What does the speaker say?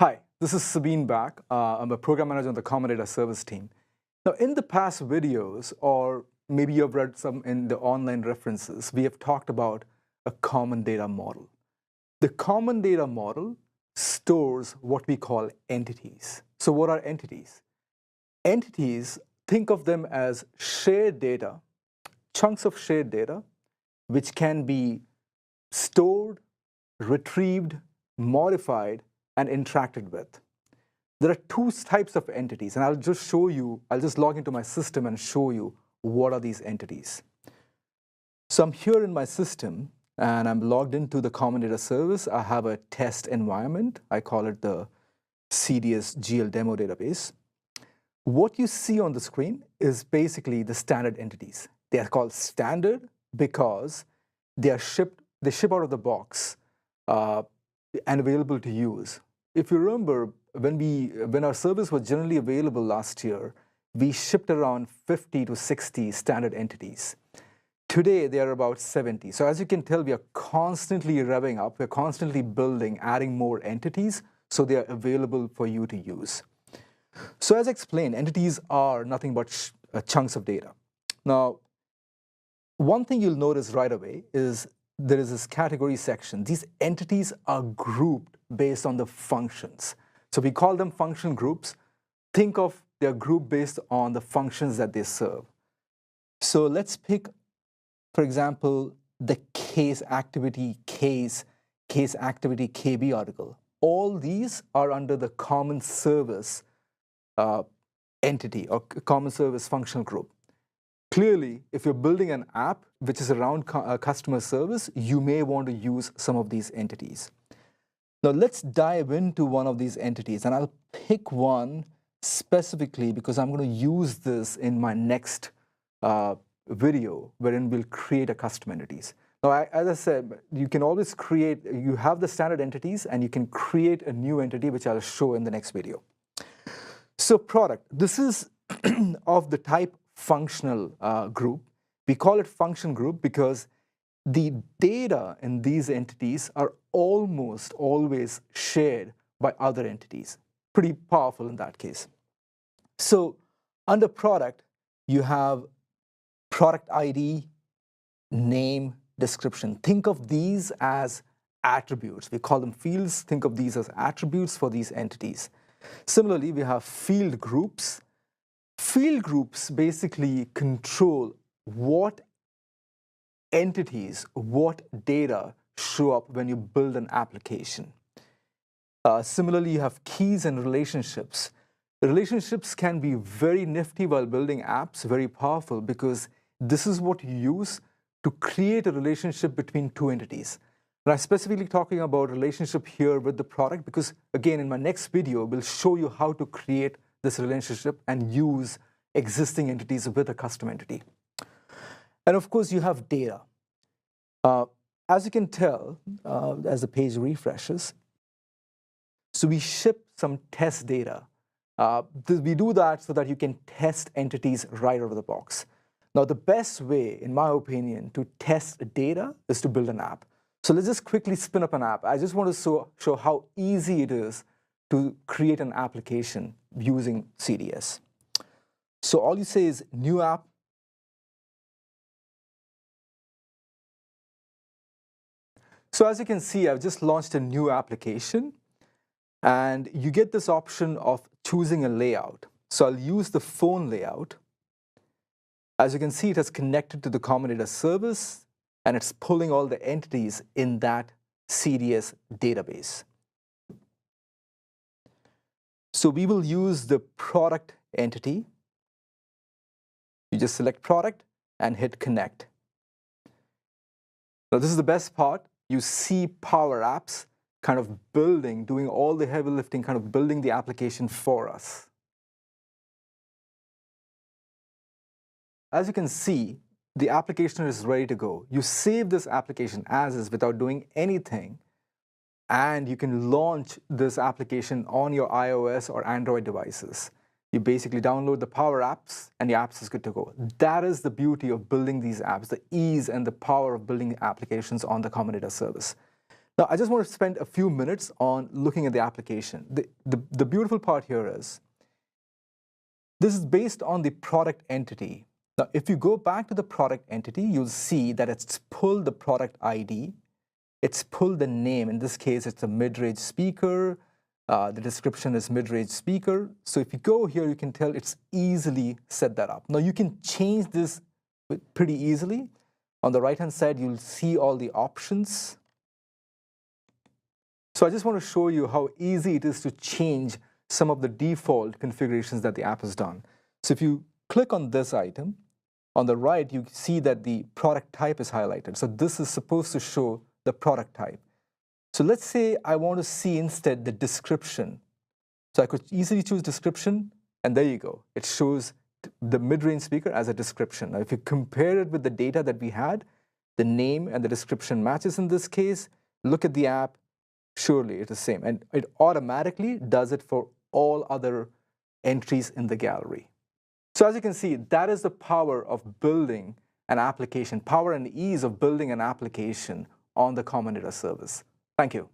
Hi, this is Sabine Back. I'm a program manager on the Common Data Service team. Now, in the past videos, or maybe you've read some in the online references, we have talked about a common data model. The common data model stores what we call entities. So what are entities? Entities, think of them as shared data, chunks of shared data, which can be stored, retrieved, modified, and interacted with. There are two types of entities, and I'll just log into my system and show you what are these entities. So I'm here in my system, and I'm logged into the Common Data Service. I have a test environment. I call it the CDS GL demo database. What you see on the screen is basically the standard entities. They are called standard because they ship out of the box and available to use. If you remember, when our service was generally available last year, we shipped around 50 to 60 standard entities. Today, they are about 70. So as you can tell, we are constantly revving up. We're constantly building, adding more entities, so they are available for you to use. So as explained, entities are nothing but chunks of data. Now, one thing you'll notice right away is there is this category section. These entities are grouped based on the functions. So we call them function groups. Think of their group based on the functions that they serve. So let's pick, for example, the case activity KB article. All these are under the common service entity or common service functional group. Clearly, if you're building an app which is around customer service, you may want to use some of these entities. Now let's dive into one of these entities, and I'll pick one specifically because I'm going to use this in my next video wherein we'll create a custom entities. Now, as I said, you can always you have the standard entities and you can create a new entity, which I'll show in the next video. So product, this is of the type functional group. We call it function group because the data in these entities are almost always shared by other entities. Pretty powerful in that case. So under product, you have product ID, name, description. Think of these as attributes. We call them fields. Think of these as attributes for these entities. Similarly, we have field groups. Field groups basically control what entities, what data show up when you build an application. Similarly, you have keys and relationships. Relationships can be very nifty while building apps, very powerful, because this is what you use to create a relationship between two entities. And I'm specifically talking about relationship here with the product because, again, in my next video, we'll show you how to create this relationship and use existing entities with a custom entity. And of course, you have data. As you can tell, as the page refreshes, so we ship some test data. We do that so that you can test entities right out of the box. Now, the best way, in my opinion, to test data is to build an app. So let's just quickly spin up an app. I just want to show how easy it is to create an application using CDS. So all you say is new app. So as you can see, I've just launched a new application, and you get this option of choosing a layout. So I'll use the phone layout. As you can see, it has connected to the Common Data Service, and it's pulling all the entities in that CDS database. So we will use the product entity. You just select product and hit connect. Now, this is the best part. You see Power Apps kind of doing all the heavy lifting, kind of building the application for us. As you can see, the application is ready to go. You save this application as is without doing anything, and you can launch this application on your iOS or Android devices. You basically download the Power Apps, and the apps is good to go. That is the beauty of building these apps, the ease and the power of building applications on the Common Data Service. Now, I just want to spend a few minutes on looking at the application. The beautiful part here is this is based on the product entity. Now, if you go back to the product entity, you'll see that it's pulled the product ID, it's pulled the name. In this case, it's a mid-range speaker. The description is mid-range speaker. So if you go here, you can tell it's easily set that up. Now, you can change this pretty easily. On the right-hand side, you'll see all the options. So I just want to show you how easy it is to change some of the default configurations that the app has done. So if you click on this item, on the right, you see that the product type is highlighted. So this is supposed to show the product type. So let's say I want to see instead the description. So I could easily choose description, and there you go. It shows the mid-range speaker as a description. Now, if you compare it with the data that we had, the name and the description matches in this case. Look at the app. Surely it is the same. And it automatically does it for all other entries in the gallery. So as you can see, that is the power of building an application, power and ease of building an application on the Common Data Service. Thank you.